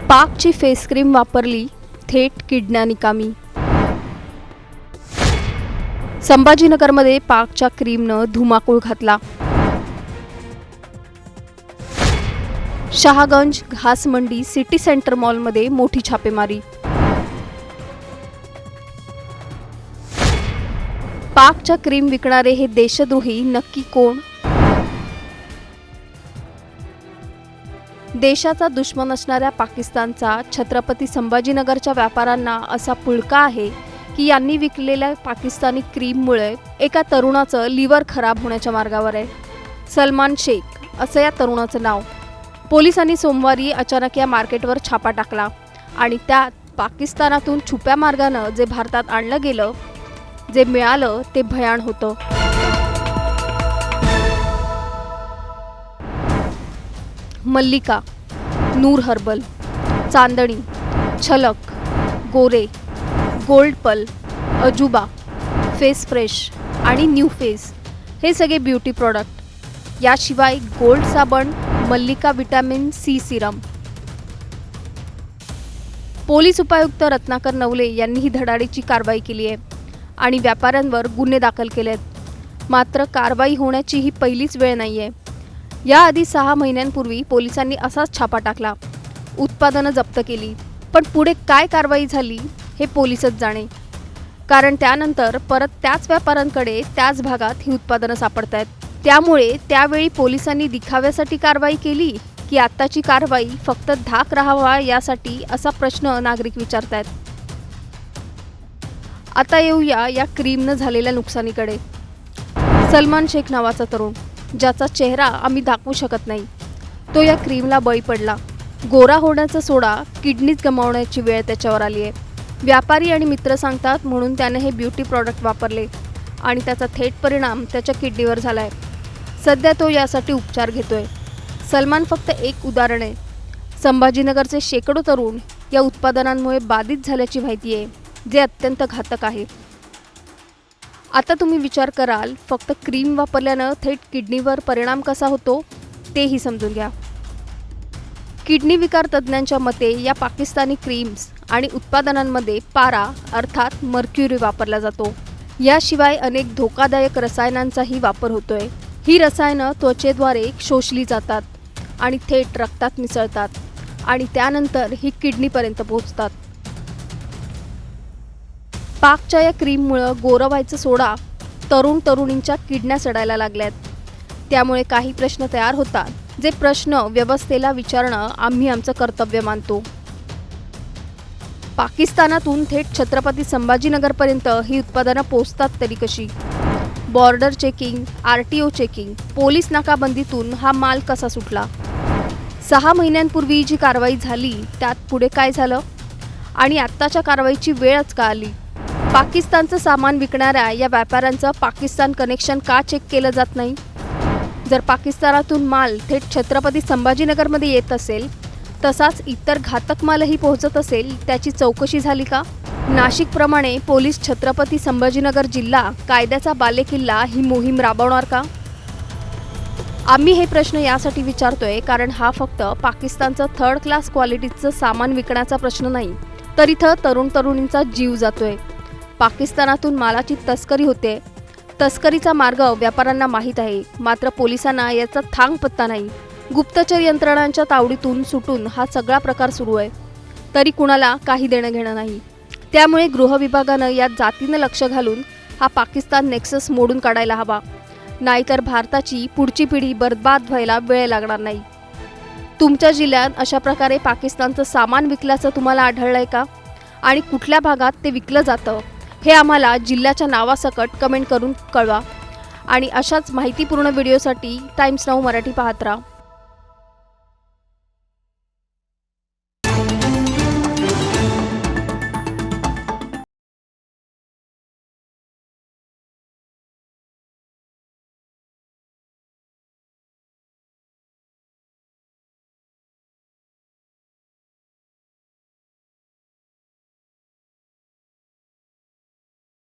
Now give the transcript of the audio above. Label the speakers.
Speaker 1: पाकची face cream वापरली, थेट किडण्या निकामी। संभाजीनगरमध्ये पाकच्या क्रीमनं धुमाकूळ घातला। शहागंज घासमंडी सिटी सेंटर मॉलमध्ये मोठी छापेमारी। पाकच्या क्रीम विकणारे हे देशद्रोही नक्की कोण? देशाचा दुश्मन असणाऱ्या पाकिस्तानचा छत्रपती संभाजीनगरच्या व्यापाऱ्यांना असा पुळका आहे की यांनी विकलेल्या पाकिस्तानी क्रीममुळे एका तरुणाचं लिव्हर खराब होण्याच्या मार्गावर आहे। सलमान शेख असं या तरुणाचं नाव। पोलिसांनी सोमवारी अचानक या मार्केटवर छापा टाकला आणि त्यात पाकिस्तानातून छुप्या मार्गानं जे भारतात आणलं गेलं, जे मिळालं ते भयाण होतं। मल्लिका, नूर हर्बल, चांदणी, छलक, गोरे, गोल्ड पल, अजुबा, फेस फ्रेश आणि न्यू फेस हे सगळे ब्युटी प्रॉडक्ट। याशिवाय गोल्ड साबण, मल्लिका विटॅमिन सी सिरम। पोलीस उपायुक्त रत्नाकर नवले यांनी ही धडाडीची कारवाई केली आहे आणि व्यापाऱ्यांवर गुन्हे दाखल केलेत। मात्र कारवाई होण्याची ही पहिलीच वेळ नाहीये। याआधी 6 महिन्यांपूर्वी पोलिसांनी असाच छापा टाकला, उत्पादनं जप्त केली, पण पुढे काय कारवाई झाली हे पोलीसच जाणे। कारण त्यानंतर परत त्याच व्यापाऱ्यांकडे त्याच भागात ही उत्पादनं सापडतायत। त्यामुळे त्यावेळी पोलिसांनी दिखाव्यासाठी कारवाई केली की आत्ताची कारवाई फक्त धाक राहावा यासाठी, असा प्रश्न नागरिक विचारतायत। आता येऊया या क्रीमनं झालेल्या नुकसानीकडे। सलमान शेख नावाचा तरुण, ज्याचा चेहरा आम्ही दाखवू शकत नाही, तो या क्रीमला बळी पडला। गोरा होण्याचा सोडा किडनीच गमावण्याची वेळ त्याच्यावर आली आहे। व्यापारी आणि मित्र सांगतात म्हणून त्याने हे ब्युटी प्रॉडक्ट वापरले आणि त्याचा थेट परिणाम त्याच्या किडनीवर झाला आहे। सध्या तो यासाठी उपचार घेतोय। सलमान फक्त एक उदाहरण आहे। संभाजीनगरचे शेकडो तरुण या उत्पादनांमुळे बाधित झाल्याची माहिती आहे, जे अत्यंत घातक आहे। आता तुम्ही विचार कराल, फक्त क्रीम वापरल्यानं थेट किडनीवर परिणाम कसा होतो तेही समजून घ्या। किडनी विकार तज्ज्ञांच्या मते या पाकिस्तानी क्रीम्स आणि उत्पादनांमध्ये पारा अर्थात मर्क्युरी वापरला जातो। याशिवाय अनेक धोकादायक रसायनांचाही वापर होतोय। ही रसायनं त्वचेद्वारे शोषली जातात आणि थेट रक्तात मिसळतात आणि त्यानंतर ही किडनीपर्यंत पोहोचतात। पाकच्या या क्रीममुळे गोरं व्हायचं सोडा तरुण तरुणींच्या किडन्या सडायला लागल्यात। त्यामुळे काही प्रश्न तयार होतात, जे प्रश्न व्यवस्थेला विचारणं आम्ही आमचं कर्तव्य मानतो। पाकिस्तानातून थेट छत्रपती संभाजीनगरपर्यंत ही उत्पादनं पोहोचतात तरी कशी? Border checking, RTO checking, police नाकाबंदीतून हा माल कसा सुटला? 6 महिन्यांपूर्वी जी कारवाई झाली त्यात पुढे काय झालं? आणि आत्ताच्या कारवाईची वेळच का आली? पाकिस्तानचं सामान विकणाऱ्या या व्यापाऱ्यांचं पाकिस्तान कनेक्शन का चेक केलं जात नाही? जर पाकिस्तानातून माल थेट छत्रपती संभाजीनगरमध्ये येत असेल, तसाच इतर घातक मालही पोहोचत असेल, त्याची चौकशी झाली का? नाशिकप्रमाणे पोलीस छत्रपती संभाजीनगर जिल्हा कायद्याचा बालेकिल्ला ही मोहीम राबवणार का? आम्ही हे प्रश्न यासाठी विचारतोय कारण हा फक्त पाकिस्तानचं 3rd क्लास क्वालिटीचं सामान विकण्याचा प्रश्न नाही, तर इथं तरुण तरुणींचा जीव जातोय। पाकिस्तानातून मालाची तस्करी होते। तस्करीचा मार्ग व्यापाऱ्यांना माहीत आहे, मात्र पोलिसांना याचा थांग पत्ता नाही। गुप्तचर यंत्रणांच्या तावडीतून सुटून हा सगळा प्रकार सुरू आहे, तरी कुणाला काही देणं घेणं नाही। त्यामुळे गृह विभागानं यात जातीनं लक्ष घालून हा पाकिस्तान नेक्सस मोडून काढायला हवा, नाहीतर भारताची पुढची पिढी बर्बाद व्हायला वेळ लागणार नाही। तुमच्या जिल्ह्यात अशा प्रकारे पाकिस्तानचं सामान विकल्याचं तुम्हाला आढळलंय का? आणि कुठल्या भागात ते विकलं जातं हे आम्हाला जिल्ह्याच्या नावासकट कमेंट करून कळवा। आणि अशाच माहितीपूर्ण व्हिडिओसाठी टाइम्स नाऊ मराठी पाहत राहा।